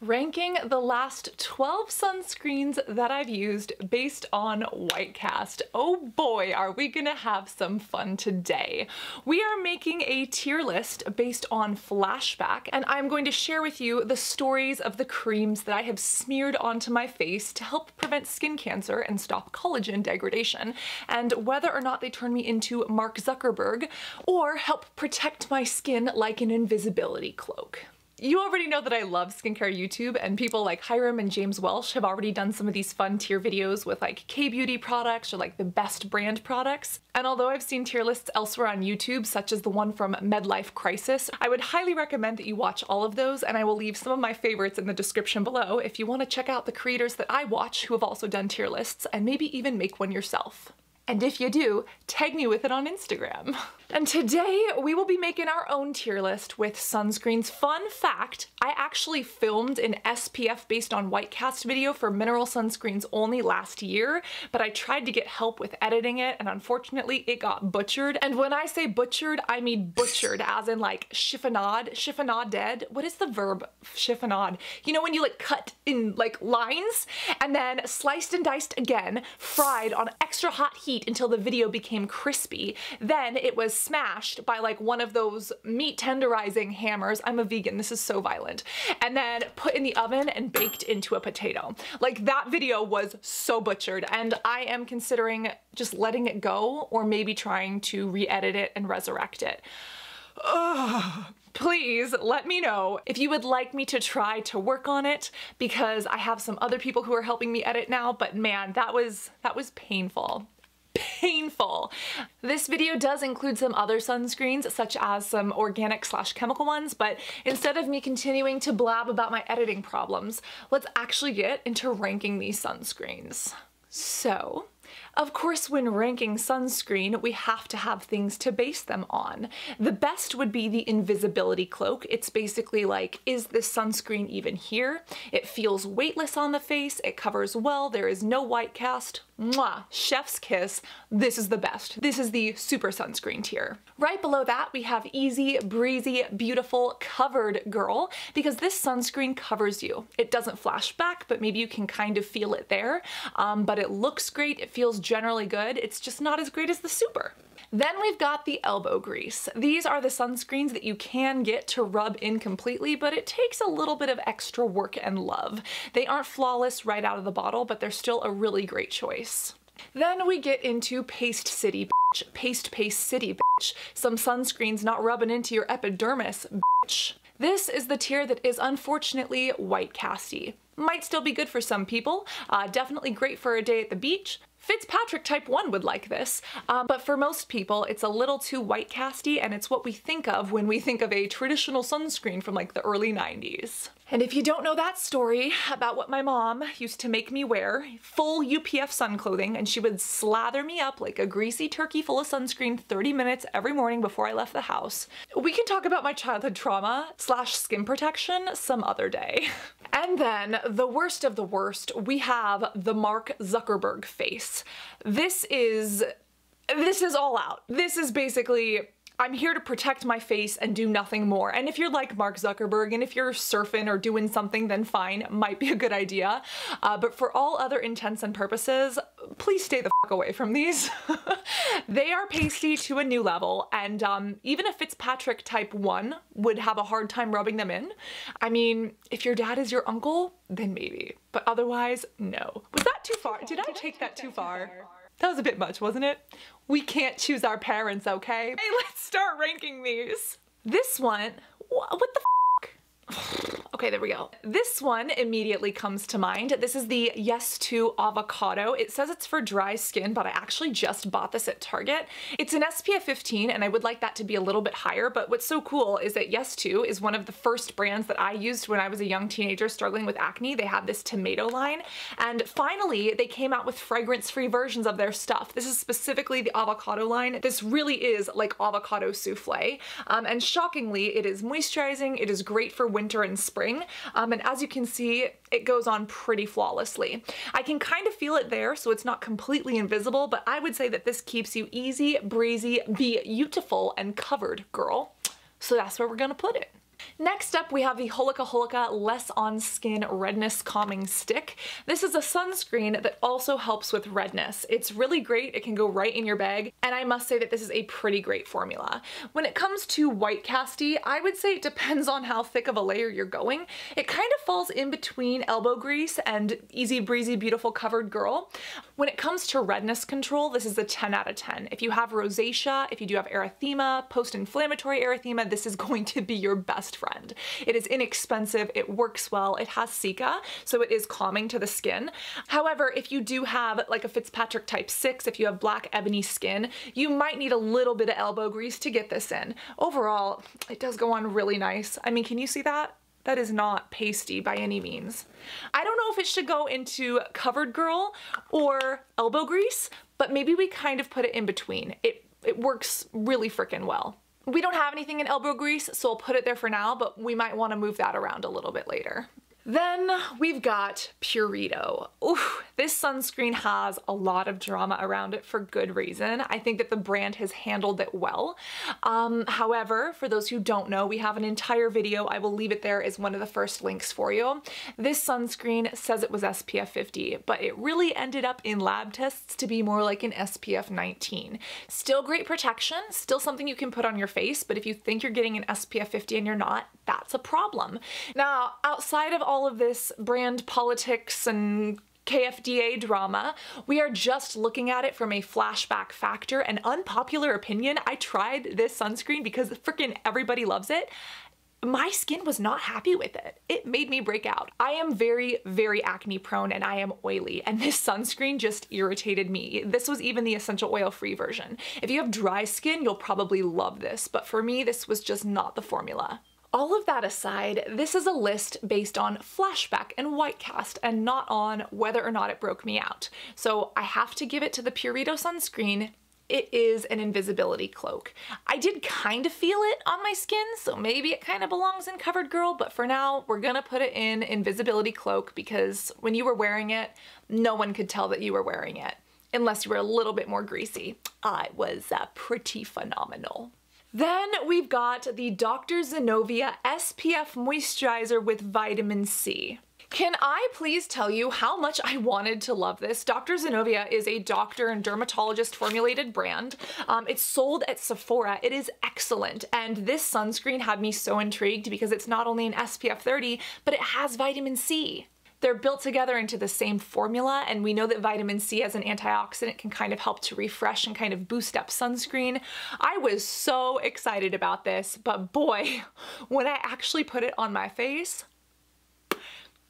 Ranking the last 12 sunscreens that I've used based on white cast. Oh boy, are we gonna have some fun today. We are making a tier list based on Flashback, and I'm going to share with you the stories of the creams that I have smeared onto my face to help prevent skin cancer and stop collagen degradation, and whether or not they turn me into Mark Zuckerberg or help protect my skin like an invisibility cloak. You already know that I love skincare YouTube, and people like Hiram and James Welsh have already done some of these fun tier videos with like K-beauty products or like the best brand products. And although I've seen tier lists elsewhere on YouTube, such as the one from Medlifecrisis, I would highly recommend that you watch all of those, and I will leave some of my favorites in the description below if you want to check out the creators that I watch who have also done tier lists and maybe even make one yourself. And if you do, tag me with it on Instagram. And today we will be making our own tier list with sunscreens. Fun fact, I actually filmed an SPF based on white cast video for mineral sunscreens only last year, but I tried to get help with editing it and unfortunately it got butchered. And when I say butchered, I mean butchered as in like chiffonade. What is the verb chiffonade? You know when you like cut in like lines and then sliced and diced again, fried on extra hot heat until the video became crispy. Then it was smashed by like one of those meat tenderizing hammers. I'm a vegan, this is so violent. And then put in the oven and baked into a potato. Like that video was so butchered, and I am considering just letting it go or maybe trying to re-edit it and resurrect it. Ugh. Please let me know if you would like me to try to work on it, because I have some other people who are helping me edit now, but man, that was painful. Painful. This video does include some other sunscreens, such as some organic/chemical ones, but instead of me continuing to blab about my editing problems, let's actually get into ranking these sunscreens. So, of course, when ranking sunscreen, we have to have things to base them on. The best would be the invisibility cloak. It's basically like, is this sunscreen even here? It feels weightless on the face, it covers well, there is no white cast. Mwah! Chef's kiss. This is the best. This is the super sunscreen tier. Right below that, we have Easy, Breezy, Beautiful, Covered Girl, because this sunscreen covers you. It doesn't flash back, but maybe you can kind of feel it there. But it looks great, it feels generally good, it's just not as great as the super. Then we've got the elbow grease. These are the sunscreens that you can get to rub in completely, but it takes a little bit of extra work and love. They aren't flawless right out of the bottle, but they're still a really great choice. Then we get into Paste City, bitch. Paste City, bitch. Some sunscreens not rubbing into your epidermis, bitch. This is the tier that is unfortunately white casty. Might still be good for some people, definitely great for a day at the beach. Fitzpatrick type 1 would like this, but for most people it's a little too white casty, and it's what we think of when we think of a traditional sunscreen from like the early 90s. And if you don't know that story about what my mom used to make me wear, full UPF sun clothing, and she would slather me up like a greasy turkey full of sunscreen 30 minutes every morning before I left the house, we can talk about my childhood trauma / skin protection some other day. And then, the worst of the worst, we have the Mark Zuckerberg face. This is all out. This is basically, I'm here to protect my face and do nothing more. And if you're like Mark Zuckerberg and if you're surfing or doing something, then fine, might be a good idea. But for all other intents and purposes, please stay the fuck away from these. They are pasty to a new level, and even a Fitzpatrick type 1 would have a hard time rubbing them in. I mean, if your dad is your uncle, then maybe. But otherwise, no. Was that too far? Did I take that too far? That was a bit much, wasn't it? We can't choose our parents, okay? Hey, let's start ranking these. This one, what the f***? Okay, there we go. This one immediately comes to mind. This is the Yes2 Avocado. It says it's for dry skin, but I actually just bought this at Target. It's an SPF 15, and I would like that to be a little bit higher, but what's so cool is that Yes2 is one of the first brands that I used when I was a young teenager struggling with acne. They have this tomato line, and finally they came out with fragrance-free versions of their stuff. This is specifically the avocado line. This really is like avocado souffle, and shockingly, it is moisturizing, it is great for winter and spring, and as you can see, it goes on pretty flawlessly. I can kind of feel it there, so it's not completely invisible, but I would say that this keeps you easy, breezy, beYoutiful, and covered, girl. So that's where we're gonna put it. Next up, we have the Holika Less on Skin Redness Calming Stick. This is a sunscreen that also helps with redness. It's really great. It can go right in your bag, and I must say that this is a pretty great formula. When it comes to white casty, I would say it depends on how thick of a layer you're going. It kind of falls in between elbow grease and easy breezy beautiful covered girl. When it comes to redness control, this is a 10 out of 10. If you have rosacea, if you do have erythema, post-inflammatory erythema, this is going to be your best friend. It is inexpensive, it works well, it has cica, so it is calming to the skin. However, if you do have like a Fitzpatrick type 6, if you have black ebony skin, you might need a little bit of elbow grease to get this in. Overall, it does go on really nice. I mean, can you see that? That is not pasty by any means. I don't know if it should go into covered girl or elbow grease, but maybe we kind of put it in between. It works really frickin' well. We don't have anything in elbow grease, so I'll put it there for now, but we might want to move that around a little bit later. Then we've got Purito. Ooh, this sunscreen has a lot of drama around it for good reason. I think that the brand has handled it well. However, for those who don't know, we have an entire video. I will leave it there as one of the first links for you. This sunscreen says it was SPF 50, but it really ended up in lab tests to be more like an SPF 19. Still great protection, still something you can put on your face, but if you think you're getting an SPF 50 and you're not, that's a problem. Now, outside of all of this brand politics and KFDA drama, we are just looking at it from a flashback factor. An unpopular opinion, I tried this sunscreen because freaking everybody loves it. My skin was not happy with it. It made me break out. I am very, very acne prone and I am oily, and this sunscreen just irritated me. This was even the essential oil free version. If you have dry skin, you'll probably love this, but for me, this was just not the formula. All of that aside, this is a list based on flashback and white cast and not on whether or not it broke me out. So I have to give it to the Purito sunscreen. It is an invisibility cloak. I did kind of feel it on my skin, so maybe it kind of belongs in covered girl, but for now, we're gonna put it in invisibility cloak because when you were wearing it, no one could tell that you were wearing it, unless you were a little bit more greasy. It was pretty phenomenal. Then we've got the Dr. Zenovia SPF Moisturizer with Vitamin C. Can I please tell you how much I wanted to love this? Dr. Zenovia is a doctor and dermatologist formulated brand. It's sold at Sephora. It is excellent. And this sunscreen had me so intrigued because it's not only an SPF 30, but it has vitamin C. They're built together into the same formula, and we know that vitamin C as an antioxidant can kind of help to refresh and kind of boost up sunscreen. I was so excited about this, but boy, when I actually put it on my face,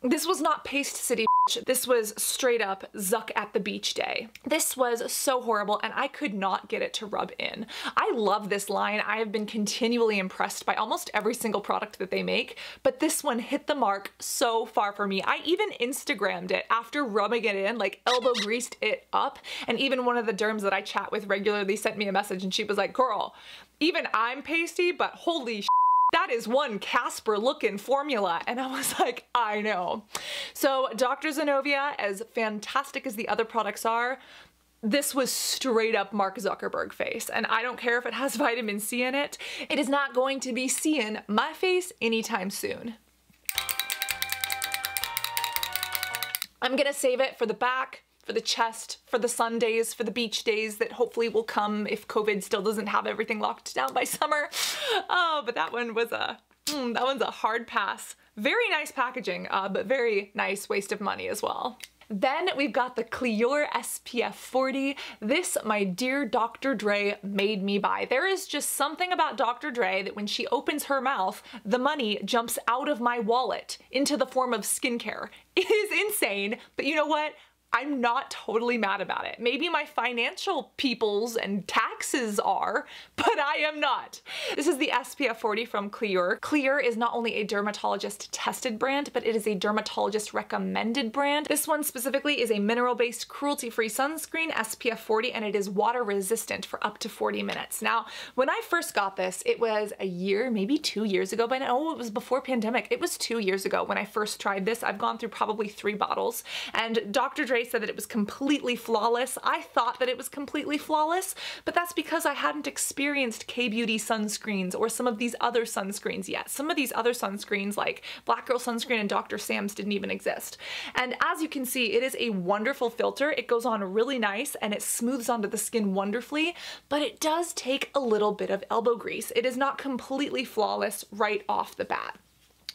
this was not Paste City. This was straight up Zuck at the beach day. This was so horrible and I could not get it to rub in. I love this line. I have been continually impressed by almost every single product that they make, but this one hit the mark so far for me. I even Instagrammed it after rubbing it in, like elbow greased it up, and even one of the derms that I chat with regularly sent me a message and she was like, girl, even I'm pasty, but holy shit, that is one Casper looking formula. And I was like, I know. So Dr. Zenovia, as fantastic as the other products are, this was straight up Mark Zuckerberg face. And I don't care if it has vitamin C in it. It is not going to be seeing my face anytime soon. I'm gonna save it for the back, for the chest, for the sun days, for the beach days that hopefully will come if COVID still doesn't have everything locked down by summer. Oh, but that one was that one's a hard pass. Very nice packaging, but very nice waste of money as well. Then we've got the Cleure SPF 40. This, my dear Dr. Dre, made me buy. There is just something about Dr. Dre that when she opens her mouth, the money jumps out of my wallet into the form of skincare. It is insane, but you know what? I'm not totally mad about it. Maybe my financial peoples and taxes are, but I am not. This is the SPF 40 from Cleure. Cleure is not only a dermatologist tested brand, but it is a dermatologist recommended brand. This one specifically is a mineral-based cruelty-free sunscreen, SPF 40, and it is water resistant for up to 40 minutes. Now, when I first got this, it was a year, maybe 2 years ago, but no, it was before pandemic. It was 2 years ago when I first tried this. I've gone through probably 3 bottles, and Dr. Dre said that it was completely flawless. I thought that it was completely flawless, but that's because I hadn't experienced K-Beauty sunscreens or some of these other sunscreens yet. Some of these other sunscreens like Black Girl Sunscreen and Dr. Sam's didn't even exist. And as you can see, it is a wonderful filter. It goes on really nice and it smooths onto the skin wonderfully, but it does take a little bit of elbow grease. It is not completely flawless right off the bat.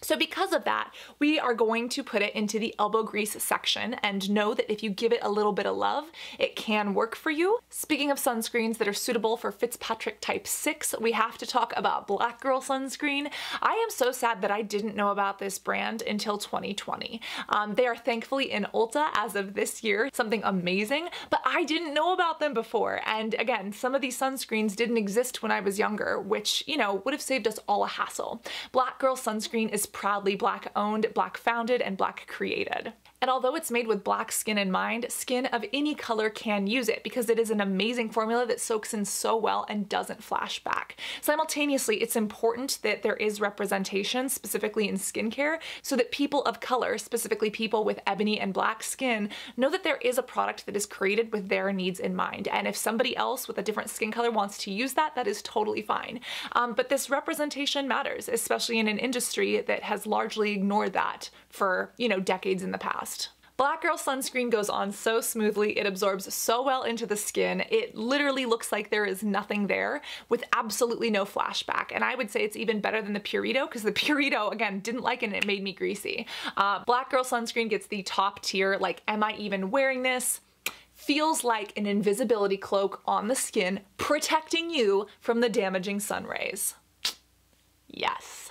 So because of that, we are going to put it into the elbow grease section, and know that if you give it a little bit of love, it can work for you. Speaking of sunscreens that are suitable for Fitzpatrick type 6, we have to talk about Black Girl Sunscreen. I am so sad that I didn't know about this brand until 2020. They are thankfully in Ulta as of this year, something amazing, but I didn't know about them before. And again, some of these sunscreens didn't exist when I was younger, which, you know, would have saved us all a hassle. Black Girl Sunscreen is proudly Black owned, Black founded, and Black created. And although it's made with Black skin in mind, skin of any color can use it because it is an amazing formula that soaks in so well and doesn't flash back. Simultaneously, it's important that there is representation, specifically in skincare, so that people of color, specifically people with ebony and black skin, know that there is a product that is created with their needs in mind. And if somebody else with a different skin color wants to use that, that is totally fine. But this representation matters, especially in an industry that has largely ignored that for, you know, decades in the past. Black Girl Sunscreen goes on so smoothly, it absorbs so well into the skin, it literally looks like there is nothing there with absolutely no flashback. And I would say it's even better than the Purito, because the Purito, again, didn't like it and it made me greasy. Black Girl Sunscreen gets the top tier, like, am I even wearing this? Feels like an invisibility cloak on the skin, protecting you from the damaging sun rays. Yes.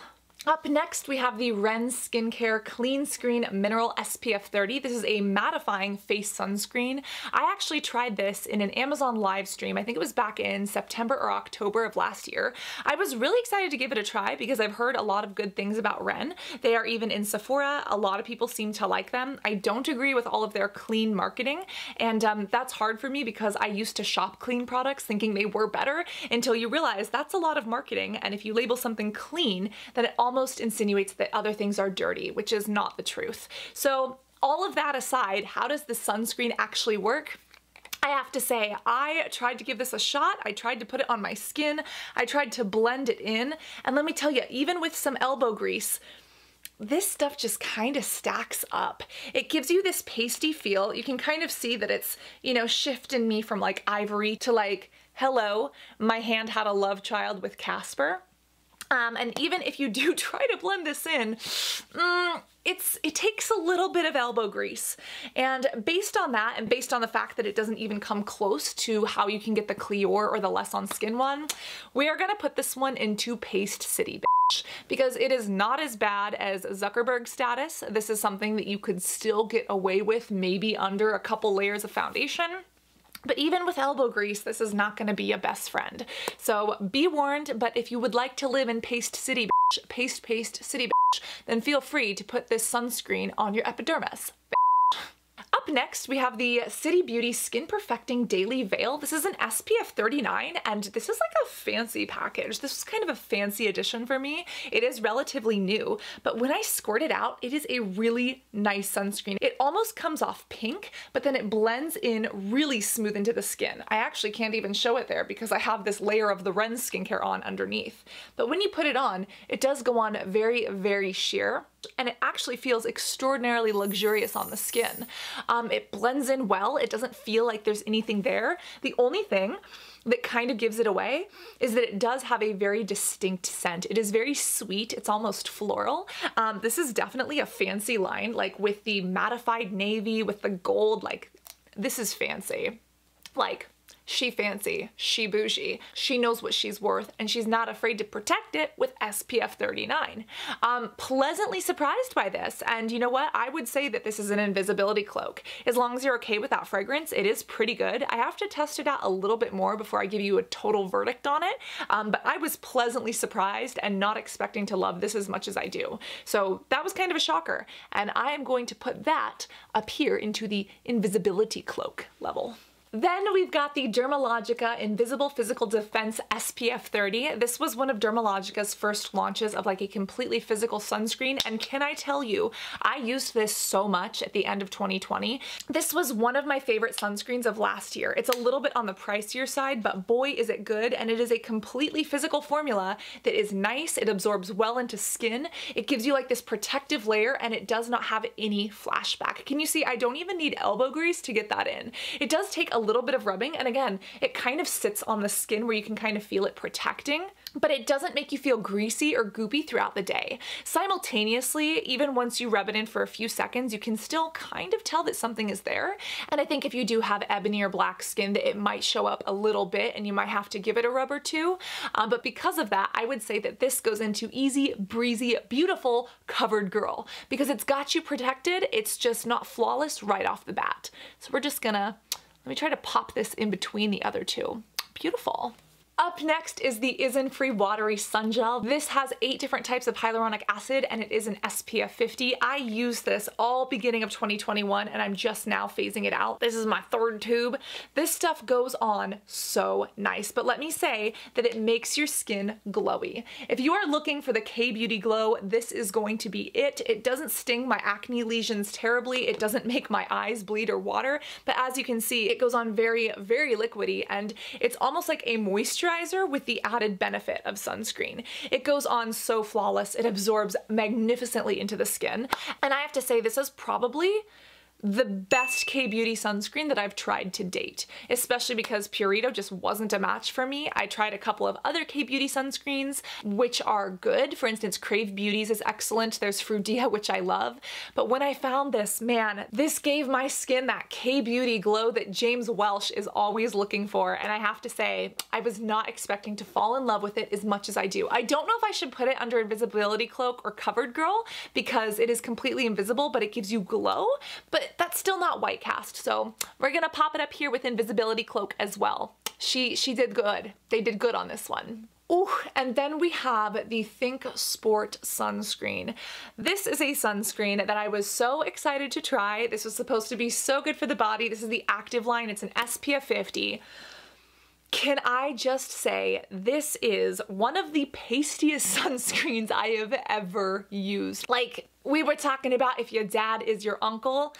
Up next, we have the Ren Skincare Clean Screen Mineral SPF 30. This is a mattifying face sunscreen. I actually tried this in an Amazon live stream. I think it was back in September or October of last year. I was really excited to give it a try because I've heard a lot of good things about Ren. They are even in Sephora. A lot of people seem to like them. I don't agree with all of their clean marketing, and that's hard for me because I used to shop clean products thinking they were better until you realize that's a lot of marketing, and if you label something clean, then it almost insinuates that other things are dirty, which is not the truth. So all of that aside, how does the sunscreen actually work? I have to say, I tried to give this a shot. I tried to put it on my skin. I tried to blend it in. And let me tell you, even with some elbow grease, this stuff just kind of stacks up. It gives you this pasty feel. You can kind of see that it's, you know, shifting me from like ivory to like, hello, my hand had a love child with Casper. And even if you do try to blend this in, it takes a little bit of elbow grease. And based on that, and based on the fact that it doesn't even come close to how you can get the Cleure or the Less on Skin one, we are gonna put this one into Paste City, bitch, because it is not as bad as Zuckerberg status. This is something that you could still get away with maybe under a couple layers of foundation. But even with elbow grease, this is not gonna be a best friend. So be warned, but if you would like to live in Paste City, bitch, paste city, bitch, then feel free to put this sunscreen on your epidermis. Up next, we have the City Beauty Skin Perfecting Daily Veil. This is an SPF 39, and this is like a fancy package. This was kind of a fancy addition for me. It is relatively new, but when I squirt it out, it is a really nice sunscreen. It almost comes off pink, but then it blends in really smooth into the skin. I actually can't even show it there because I have this layer of the Ren Skincare on underneath. But when you put it on, it does go on very, very sheer, and it actually feels extraordinarily luxurious on the skin. It blends in well. It doesn't feel like there's anything there. The only thing that kind of gives it away is that it does have a very distinct scent. It is very sweet. It's almost floral. This is definitely a fancy line, like with the mattified navy, with the gold, like this is fancy. Like, she fancy, she bougie, she knows what she's worth, and she's not afraid to protect it with SPF 39. Pleasantly surprised by this, and you know what? I would say that this is an invisibility cloak. As long as you're okay with that fragrance, it is pretty good. I have to test it out a little bit more before I give you a total verdict on it, but I was pleasantly surprised and not expecting to love this as much as I do. So that was kind of a shocker, and I am going to put that up here into the invisibility cloak level. Then we've got the Dermalogica Invisible Physical Defense SPF 30. This was one of Dermalogica's first launches of like a completely physical sunscreen, and can I tell you, I used this so much at the end of 2020. This was one of my favorite sunscreens of last year. It's a little bit on the pricier side, but boy is it good, and it is a completely physical formula that is nice. It absorbs well into skin. It gives you like this protective layer, and it does not have any flashback. Can you see? I don't even need elbow grease to get that in. It does take a little bit of rubbing, and again, it kind of sits on the skin where you can kind of feel it protecting, but it doesn't make you feel greasy or goopy throughout the day. Simultaneously, even once you rub it in for a few seconds, you can still kind of tell that something is there. And I think if you do have ebony or black skin, that it might show up a little bit and you might have to give it a rub or two. But because of that, I would say that this goes into easy, breezy, beautiful, covered girl, because it's got you protected. It's just not flawless right off the bat. So we're just gonna, let me try to pop this in between the other two. Beautiful. Up next is the Isntree Watery Sun Gel. This has 8 different types of hyaluronic acid, and it is an SPF 50. I used this all beginning of 2021, and I'm just now phasing it out. This is my 3rd tube. This stuff goes on so nice, but let me say that it makes your skin glowy. If you are looking for the K-Beauty glow, this is going to be it. It doesn't sting my acne lesions terribly. It doesn't make my eyes bleed or water, but as you can see, it goes on very, very liquidy, and it's almost like a moisturizer with the added benefit of sunscreen. It goes on so flawless. It absorbs magnificently into the skin. And I have to say, this is probably the best K-Beauty sunscreen that I've tried to date, especially because Purito just wasn't a match for me. I tried a couple of other K-Beauty sunscreens, which are good. For instance, Crave Beauty's is excellent. There's Frudia, which I love. But when I found this, man, this gave my skin that K-Beauty glow that James Welsh is always looking for. And I have to say, I was not expecting to fall in love with it as much as I do. I don't know if I should put it under Invisibility Cloak or Covered Girl, because it is completely invisible, but it gives you glow. But that's still not white cast, so we're gonna pop it up here with Invisibility Cloak as well. She did good. They did good on this one. Ooh, and then we have the Thinksport sunscreen. This is a sunscreen that I was so excited to try. This was supposed to be so good for the body. This is the active line. It's an SPF 50. Can I just say, this is one of the pastiest sunscreens I have ever used. Like, we were talking about if your dad is your uncle.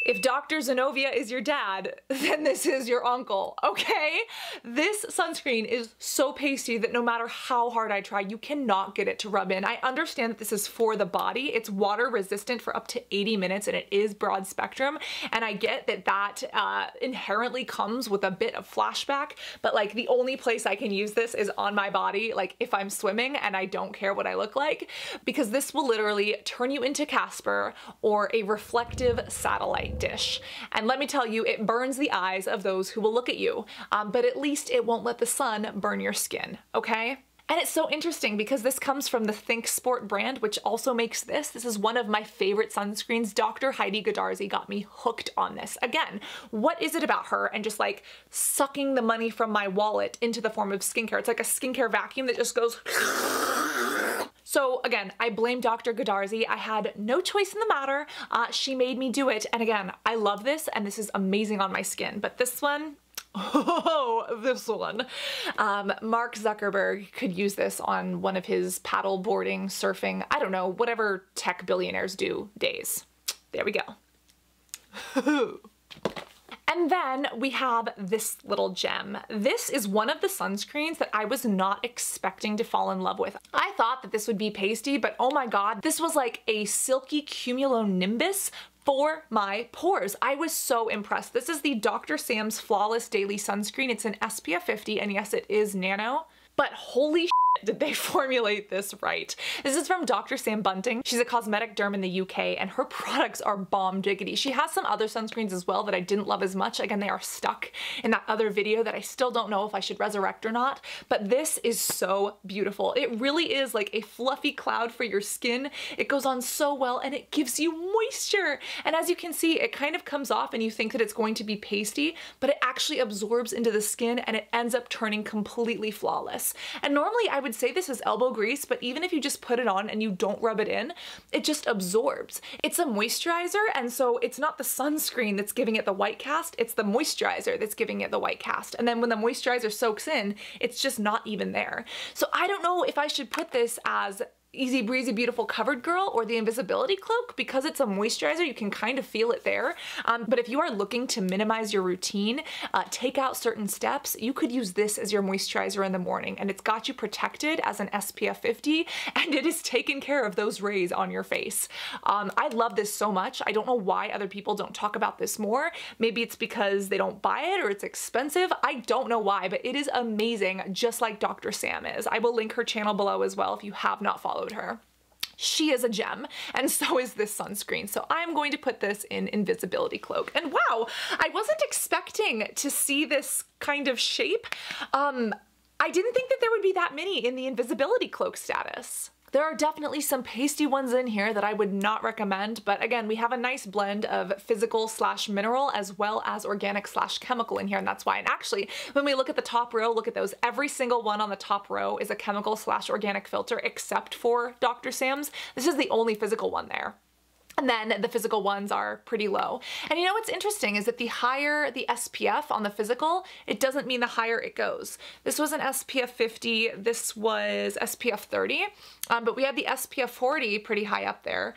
If Dr. Zenovia is your dad, then this is your uncle, okay? This sunscreen is so pasty that no matter how hard I try, you cannot get it to rub in. I understand that this is for the body. It's water resistant for up to 80 minutes and it is broad spectrum. And I get that that inherently comes with a bit of flashback, but like the only place I can use this is on my body, like if I'm swimming and I don't care what I look like, because this will literally turn you into Casper or a reflective satellite dish. And let me tell you, it burns the eyes of those who will look at you, but at least it won't let the sun burn your skin, okay? And it's so interesting because this comes from the Thinksport brand, which also makes this. This is one of my favorite sunscreens. Dr. Heidi Godarzi got me hooked on this. Again, what is it about her and just like sucking the money from my wallet into the form of skincare? It's like a skincare vacuum that just goes. So again, I blame Dr. Godarzi. I had no choice in the matter. She made me do it. And again, I love this and this is amazing on my skin. But this one, oh, this one. Mark Zuckerberg could use this on one of his paddle boarding, surfing, I don't know, whatever tech billionaires do days. There we go. And then we have this little gem. This is one of the sunscreens that I was not expecting to fall in love with. I thought that this would be pasty, but oh my God, this was like a silky cumulonimbus for my pores. I was so impressed. This is the Dr. Sam's Flawless Daily Sunscreen. It's an SPF 50, and yes, it is nano, but holy shit, did they formulate this right. This is from Dr. Sam Bunting. She's a cosmetic derm in the UK and her products are bomb diggity. She has some other sunscreens as well that I didn't love as much. Again, they are stuck in that other video that I still don't know if I should resurrect or not, but this is so beautiful. It really is like a fluffy cloud for your skin. It goes on so well and it gives you moisture. And as you can see, it kind of comes off and you think that it's going to be pasty, but it actually absorbs into the skin and it ends up turning completely flawless. And normally I would would say this is elbow grease, but even if you just put it on and you don't rub it in, it just absorbs. It's a moisturizer, and so it's not the sunscreen that's giving it the white cast, it's the moisturizer that's giving it the white cast. And then when the moisturizer soaks in, it's just not even there. So I don't know if I should put this as Easy Breezy Beautiful Covered Girl or the Invisibility Cloak. Because it's a moisturizer, you can kind of feel it there. But if you are looking to minimize your routine, take out certain steps, you could use this as your moisturizer in the morning, and it's got you protected as an SPF 50, and it is taking care of those rays on your face. I love this so much. I don't know why other people don't talk about this more. Maybe it's because they don't buy it or it's expensive. I don't know why, but it is amazing, just like Dr. Sam is. I will link her channel below as well if you have not followed her. She is a gem, and so is this sunscreen. So I'm going to put this in Invisibility Cloak. And wow, I wasn't expecting to see this kind of shape. I didn't think that there would be that many in the Invisibility Cloak status. There are definitely some pasty ones in here that I would not recommend, but again, we have a nice blend of physical / mineral as well as organic / chemical in here, and that's why. And actually, when we look at the top row, look at those. Every single one on the top row is a chemical / organic filter except for Dr. Sam's. This is the only physical one there. And then the physical ones are pretty low. And you know what's interesting is that the higher the SPF on the physical, it doesn't mean the higher it goes. This was an SPF 50, this was SPF 30, but we had the SPF 40 pretty high up there,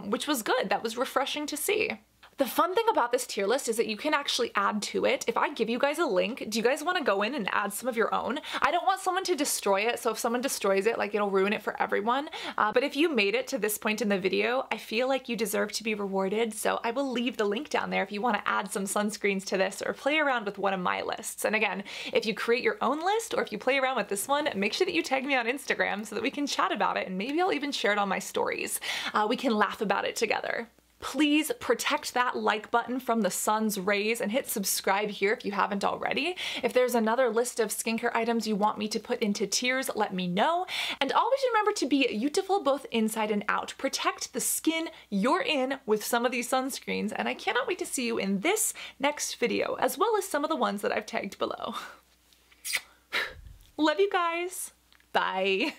which was good. That was refreshing to see. The fun thing about this tier list is that you can actually add to it. If I give you guys a link, do you guys want to go in and add some of your own? I don't want someone to destroy it, so if someone destroys it, like, it'll ruin it for everyone. But if you made it to this point in the video, I feel like you deserve to be rewarded, so I will leave the link down there if you want to add some sunscreens to this or play around with one of my lists. And again, if you create your own list or if you play around with this one, make sure that you tag me on Instagram so that we can chat about it, and maybe I'll even share it on my stories. We can laugh about it together. Please protect that like button from the sun's rays and hit subscribe here if you haven't already. If there's another list of skincare items you want me to put into tiers, let me know. And always remember to be beautiful both inside and out. Protect the skin you're in with some of these sunscreens, and I cannot wait to see you in this next video, as well as some of the ones that I've tagged below. Love you guys. Bye.